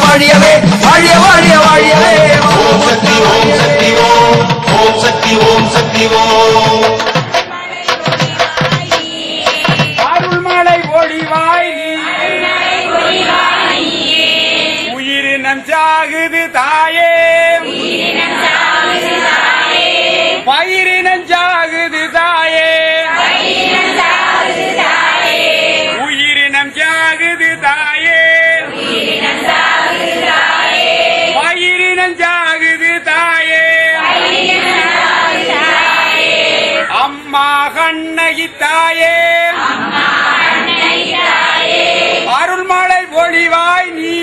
வாழியவே வாழிய வாழிய வாழியவே ஓம் சக்தி ஓம் சக்தி ஓம் ஓம் சக்தி ஓம் சக்தி ஓம் அருள்மலை ஒளிவாய் உயிரினம் சாகுது தாயே பயிரினம் சாகுது தாயே உயிரினம் சாகுது தாயே பயிரினம் சாகுது தாயே அம்மா கண்ணகி தாயே அருள்மலை ஒளிவாய் நீ